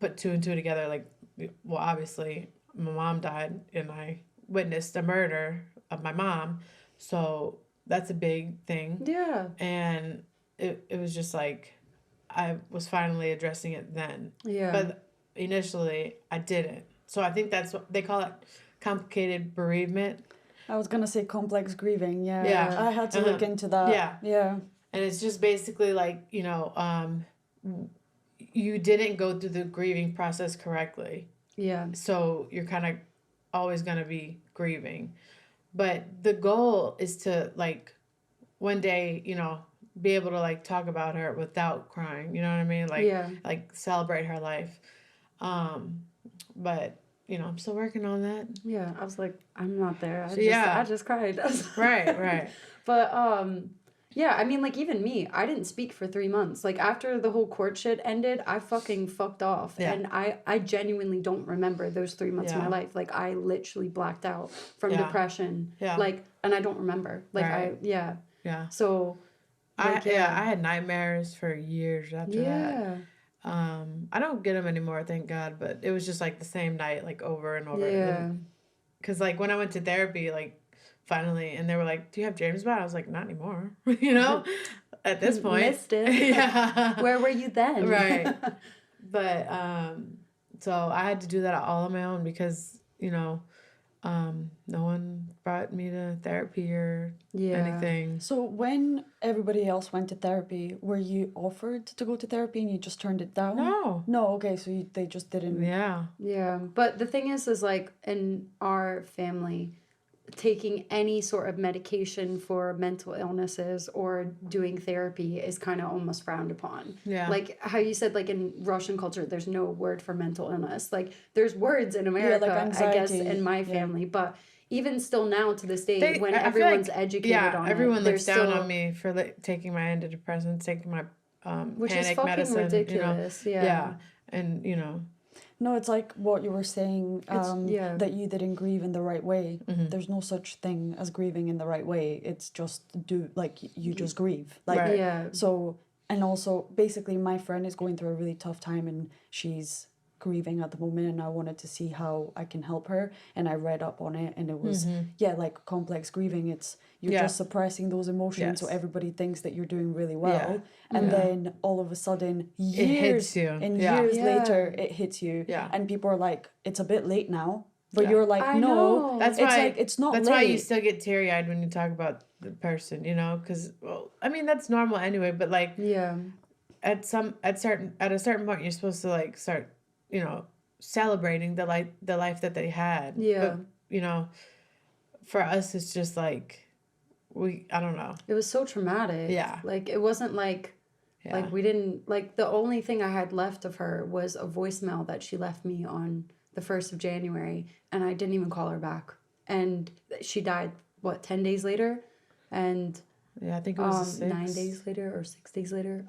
put two and two together. Like, well, obviously, my mom died, and I witnessed the murder of my mom, so that's a big thing. Yeah. And it was just like I was finally addressing it then. Yeah. But initially, I didn't. So I think that's what they call it, complicated bereavement. I was gonna say complex grieving. Yeah. Yeah. I had to look into that. Yeah. Yeah. And it's just basically like, you didn't go through the grieving process correctly. Yeah. So you're kind of always going to be grieving. But the goal is to, like, one day, be able to, like, talk about her without crying. You know what I mean? Like, Yeah. like celebrate her life. But, I'm still working on that. Yeah. I was like, I'm not there. Yeah. I just cried. Right. But, yeah, I mean, like, even me, I didn't speak for 3 months. Like, after the whole court shit ended, I fucking fucked off. Yeah. And I genuinely don't remember those 3 months of my life. Like, I literally blacked out from depression. Yeah. Like, and I don't remember. Like, Right. Yeah. So, like, I had nightmares for years after that. I don't get them anymore, thank God, but it was just, like, the same night, like, over and over. Yeah. Because, like, when I went to therapy, like, finally, and they were like, do you have dreams about it? I was like, not anymore. At this point. Missed it. Yeah. Where were you then? Right. But, so I had to do that all on my own because, no one brought me to therapy or anything. So when everybody else went to therapy, were you offered to go to therapy and you just turned it down? No. No, okay, so they just didn't. Yeah. Yeah. But the thing is like, in our family, taking any sort of medication for mental illnesses or doing therapy is kind of almost frowned upon. Yeah. Like how you said, like in Russian culture, there's no word for mental illness. Like there's words in America, like I guess, in my family. But even still now to this day, when everyone's educated on it. Everyone looks down on me for taking my antidepressants, taking my which panic is fucking medicine. ridiculous. Yeah. And, No, it's like what you were saying, that you didn't grieve in the right way. Mm-hmm. There's no such thing as grieving in the right way. It's just you just grieve. Like, Right. Yeah. So, and also, basically, my friend is going through a really tough time and she's grieving at the moment, and I wanted to see how I can help her. And I read up on it, and it was, like complex grieving. It's, you're just suppressing those emotions, so everybody thinks that you're doing really well. Yeah. And then all of a sudden, it hits you. Years later, it hits you. Yeah. And people are like, it's a bit late now. But you're like, I no. know. That's it's why, like, it's not that's late. why you still get teary-eyed when you talk about the person, because, well, I mean, that's normal anyway, but, like, at a certain point, you're supposed to, like, start, celebrating the life that they had. Yeah. But, for us, it's just, like, I don't know. It was so traumatic. Yeah. Like, it wasn't like, like, we didn't, like, the only thing I had left of her was a voicemail that she left me on the 1st of January, and I didn't even call her back. And she died, 10 days later? And... Yeah, I think it was 9 days later or 6 days later.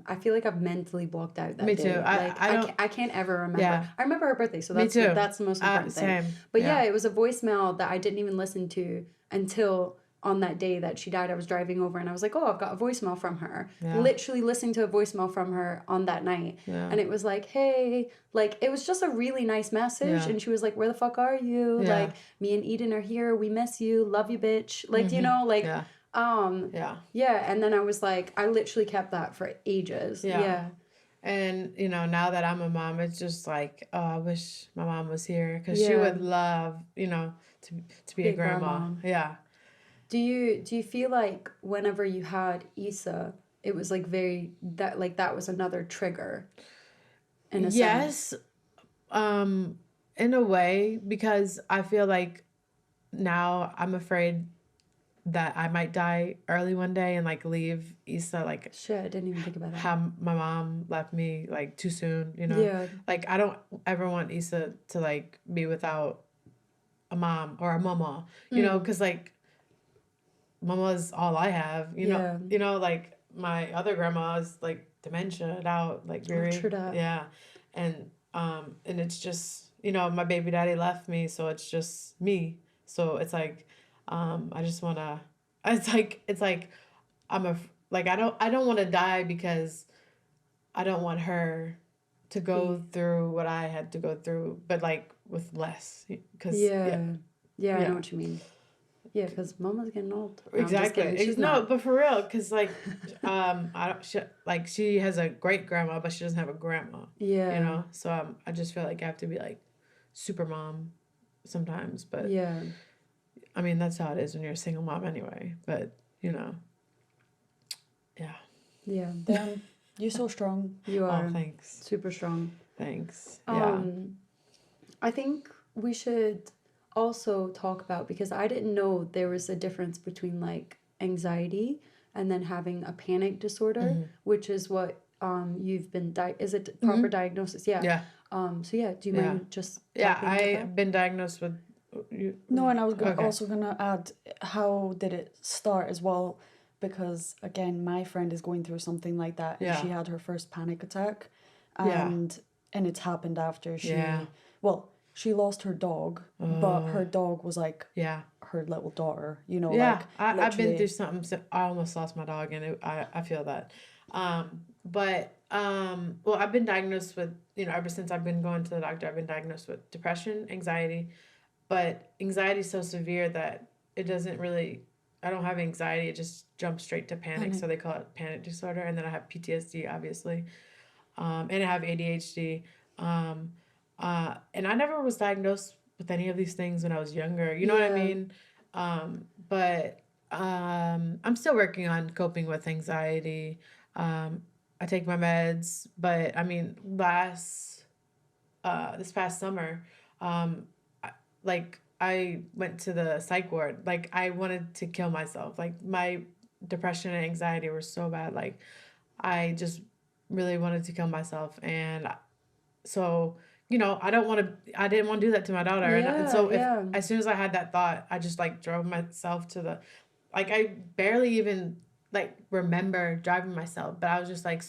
I feel like I've mentally blocked out that Me day. too. I can't ever remember. Yeah. I remember her birthday, so that's the most important thing. Same. But yeah, it was a voicemail that I didn't even listen to until on that day that she died. I was driving over and I was like, oh, I've got a voicemail from her. Yeah. Literally listening to a voicemail from her on that night. Yeah. And it was like, hey, like, it was just a really nice message. Yeah. And she was like, where the fuck are you? Yeah. Like, me and Eden are here. We miss you. Love you, bitch. Like, Yeah. Yeah, and then I was like, I literally kept that for ages. Yeah. And, now that I'm a mom, it's just like, oh, I wish my mom was here because she would love, to be a grandma. Yeah. Do you feel like whenever you had Issa, it was like that was another trigger in a sense? In a way, because I feel like now I'm afraid that I might die early one day and, like, leave Issa, like... Shit, I didn't even think about that. How my mom left me, like, too soon, Yeah. Like, I don't ever want Issa to, like, be without a mom or a mama, because, like, mama's all I have, you know, like, my other grandma's, like, dementia out, like, very... Yeah. And it's just, my baby daddy left me, so it's just me. So it's like... I just want to, it's like, I don't want to die because I don't want her to go through what I had to go through, but like with less. Cause I know what you mean. Yeah, because Mama's getting old. No, exactly. She's not. But for real, because like, she has a great grandma, but she doesn't have a grandma. Yeah. You know, so I just feel like I have to be like super mom sometimes, but yeah. I mean that's how it is when you're a single mom anyway. But you know, yeah. Yeah. Damn, you're so strong. You are. Oh, thanks. Super strong. Thanks. Yeah. I think we should also talk about, because I didn't know there was a difference between like anxiety and then having a panic disorder, which is what you've been is it proper diagnosis? Yeah. Yeah. So yeah, do you mind just I've been diagnosed with No, and I was also gonna add, how did it start as well? Because again, my friend is going through something like that, and she had her first panic attack, and it's happened after she lost her dog, but her dog was like her little daughter, you know. Yeah, like I've been through something. I almost lost my dog, and I feel that. Well, I've been diagnosed with, ever since I've been going to the doctor, I've been diagnosed with depression, anxiety, but anxiety is so severe that it doesn't really, I don't have anxiety. It just jumps straight to panic. So they call it panic disorder. And then I have PTSD, obviously. And I have ADHD. And I never was diagnosed with any of these things when I was younger. You know what I mean? But I'm still working on coping with anxiety. I take my meds, but I mean, this past summer, I went to the psych ward. Like, I wanted to kill myself. Like, my depression and anxiety were so bad. Like, I just really wanted to kill myself. And so, I didn't want to do that to my daughter. And so as soon as I had that thought, I just like drove myself to I barely even like remember driving myself, but I was just like,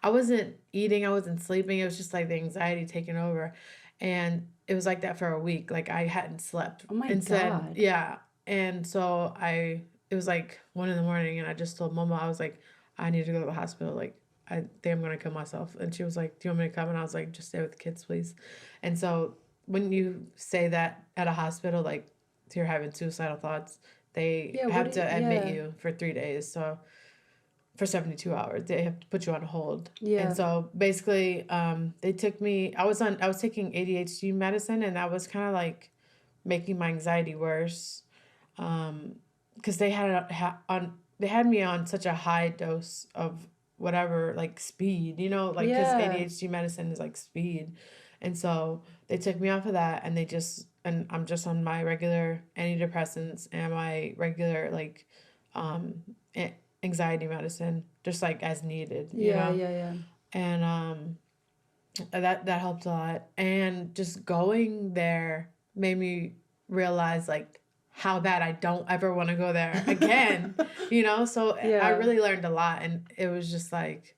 I wasn't eating, I wasn't sleeping. It was just like the anxiety taking over. And it was like that for a week. Like, I hadn't slept. Oh my God. Yeah. And so it was like 1 a.m, and I just told Mama, I was like, I need to go to the hospital. Like, I think I'm going to kill myself. And she was like, do you want me to come? And I was like, just stay with the kids, please. And so when you say that at a hospital, like, you're having suicidal thoughts, they have to admit you for 3 days. So for 72 hours, they have to put you on hold. Yeah. And so basically, they took me, I was taking ADHD medicine, and that was kind of like making my anxiety worse. Cause they had me on such a high dose of whatever, like speed, cause ADHD medicine is like speed. And so they took me off of that, and I'm just on my regular antidepressants and my regular, like, anxiety medicine, just like as needed, you know? Yeah. And, that helped a lot. And just going there made me realize, like, how bad I don't ever want to go there again, So I really learned a lot, and it was just like,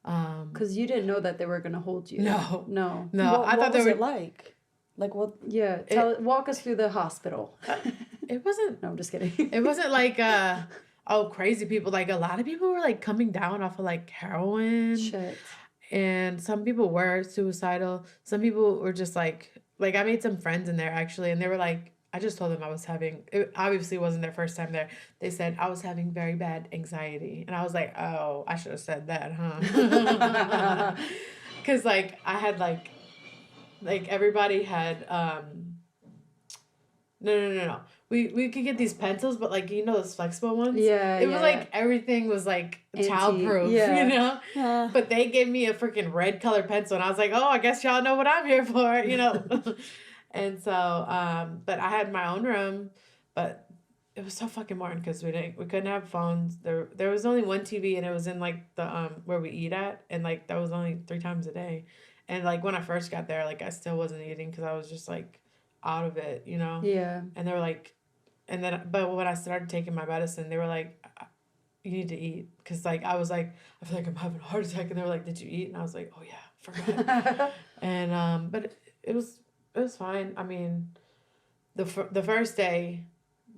because you didn't know that they were going to hold you. No. I thought they were like what? Yeah. Walk us through the hospital. It wasn't. No, I'm just kidding. It wasn't like crazy people. Like, a lot of people were like coming down off of like heroin. Shit. And some people were suicidal. Some people were just like I made some friends in there actually, and they were like, I just told them it obviously wasn't their first time there. They said I was having very bad anxiety. And I was like, oh, I should have said that, huh? Because, like, I had, like everybody had, no. We could get these pencils, but, like, those flexible ones? Yeah, It was, like, everything was, like, childproof, But they gave me a freaking red colored pencil, and I was like, oh, I guess y'all know what I'm here for, And so, but I had my own room, but it was so fucking boring because we couldn't have phones. There was only one TV, and it was in like the where we eat at, and like that was only 3 times a day. And like when I first got there, like I still wasn't eating because I was just like out of it, Yeah. And they were like, but when I started taking my medicine, they were like, you need to eat, because like I was like, I feel like I'm having a heart attack, and they were like, did you eat? And I was like, oh yeah, forgot. And but it was fine. I mean, the first day,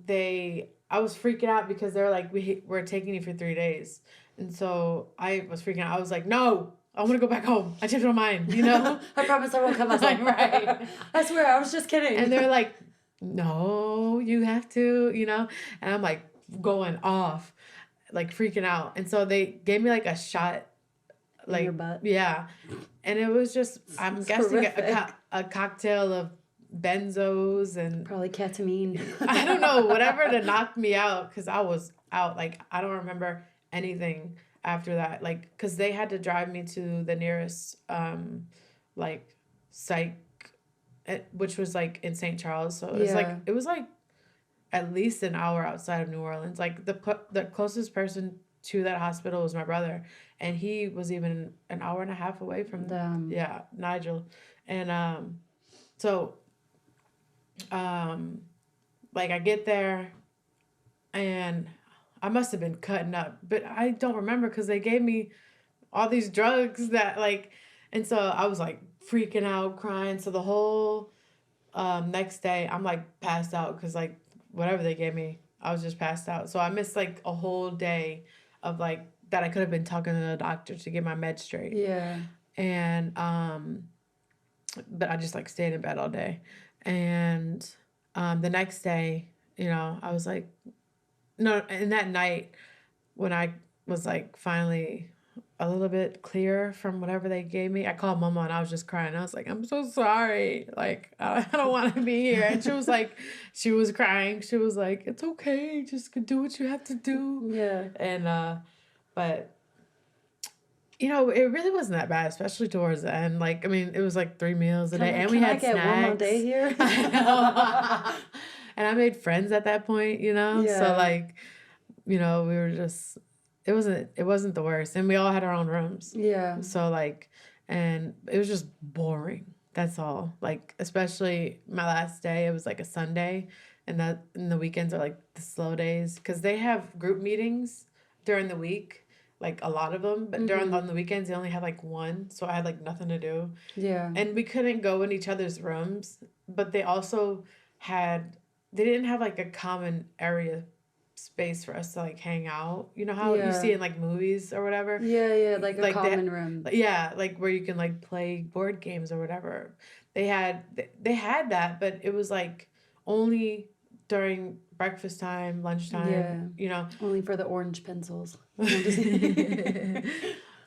I was freaking out because they were like, we're taking you for 3 days. And so I was freaking out. I was like, no, I want to go back home. I changed my mind, you know? I promise I won't cut myself. Right. I swear, I was just kidding. And they're like, no, you have to, you know? And I'm like going off, like freaking out. And so they gave me like a shot, like, in your butt. Yeah. And it was just, I'm guessing a cocktail of benzos and probably ketamine. I don't know, whatever to knock me out, because I was out. Like, I don't remember anything after that. Like, because they had to drive me to the nearest, like, psych, which was, like, in St. Charles. So it was like at least an hour outside of New Orleans. Like, the closest person to that hospital was my brother. And he was even an hour and a half away from them. Yeah, Nigel. And so like I get there and I must have been cutting up, but I don't remember because they gave me all these drugs that like, and so I was like freaking out, crying. So the whole next day I'm like passed out because like whatever they gave me, I was just passed out. So I missed like a whole day of like that I could have been talking to the doctor to get my meds straight. Yeah. And but I just like stayed in bed all day. And the next day, you know, I was like, no, and that night when I was like finally a little bit clear from whatever they gave me, I called Mama and I was just crying. I was like, I'm so sorry. Like, I don't want to be here. And she was like, she was crying. She was like, it's okay. Just do what you have to do. Yeah. And, but, you know, it really wasn't that bad, especially towards the end. Like, I mean, it was like 3 meals a day. And we had snacks. Can I get one more day here? I know. And I made friends at that point, you know? Yeah. So, like, you know, we were just... It wasn't the worst. And we all had our own rooms. Yeah. So, like, and it was just boring. That's all. Like, especially my last day, it was like a Sunday. And the weekends are like the slow days. Because they have group meetings during the week. Like, a lot of them. But on the weekends, they only had like one. So I had like nothing to do. Yeah. And we couldn't go in each other's rooms. But they also they didn't have like a common area space for us to like hang out. You know how you see in like movies or whatever? Yeah, like a common room. Yeah, like where you can like play board games or whatever. They had that, but it was like only during breakfast time, lunchtime, you know. Only for the orange pencils. For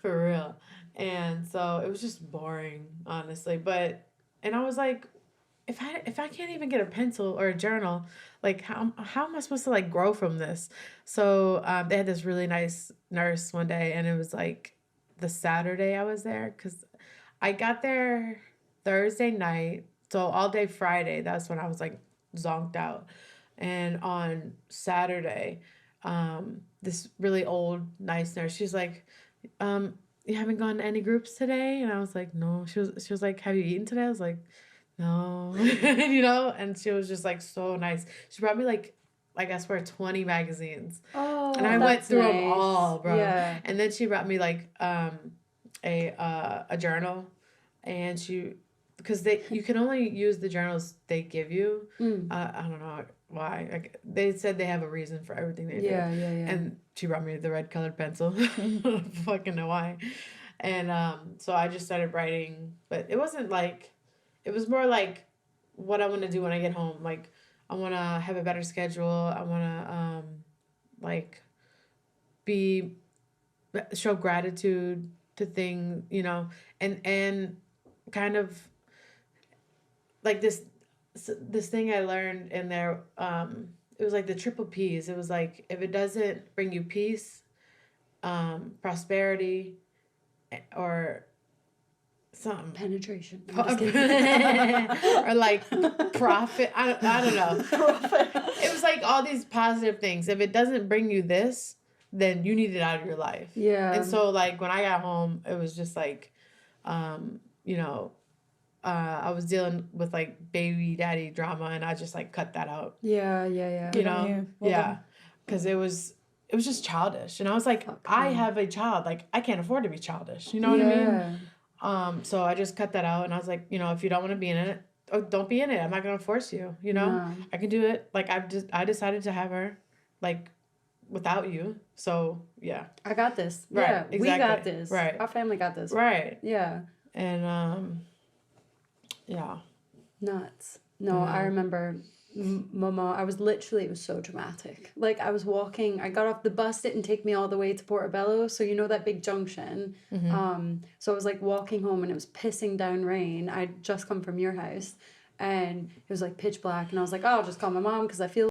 real. And so it was just boring, honestly. And I was like, if I can't even get a pencil or a journal, like how am I supposed to like grow from this? So they had this really nice nurse one day, and it was like the Saturday I was there, because I got there Thursday night, so all day Friday, that's when I was like zonked out. And on Saturday, this really old nice nurse, she's like, you haven't gone to any groups today? And I was like, no. She was like, have you eaten today? I was like, no. You know, and she was just like so nice. She brought me like I swear 20 magazines. Oh, and I went through nice. them all, bro. Yeah. And then she brought me like a journal, and because you can only use the journals they give you. I don't know why. Like, they said they have a reason for everything they do. Yeah. And she brought me the red colored pencil. I don't fucking know why. And so I just started writing, but it wasn't like. It was more like what I want to do when I get home. Like, I want to have a better schedule. I want to show gratitude to things, you know, and kind of like this thing I learned in there. It was like the triple P's. It was like, if it doesn't bring you peace, prosperity, or something. Penetration. Or like profit. I don't know. Profit. It was like all these positive things. If it doesn't bring you this, then you need it out of your life. Yeah. And so like when I got home, it was just like, you know, I was dealing with like baby daddy drama, and I just like cut that out. Yeah. You know? Yeah. Because it was just childish. And I was like, I have a child. Like, I can't afford to be childish. You know what I mean? So I just cut that out, and I was like, you know, if you don't want to be in it, don't be in it. I'm not gonna force you. You know, I can do it. Like I decided to have her, like, without you. So yeah, I got this. Right, Yeah, exactly. we got this. Right, our family got this. Right. Yeah. And yeah. Nuts. No, I remember Mama, I was literally, it was so dramatic. Like, I was walking, I got off the bus, didn't take me all the way to Portobello, so you know that big junction. So I was like walking home and it was pissing down rain. I'd just come from your house and it was like pitch black and I was like, oh, I'll just call my mom because I feel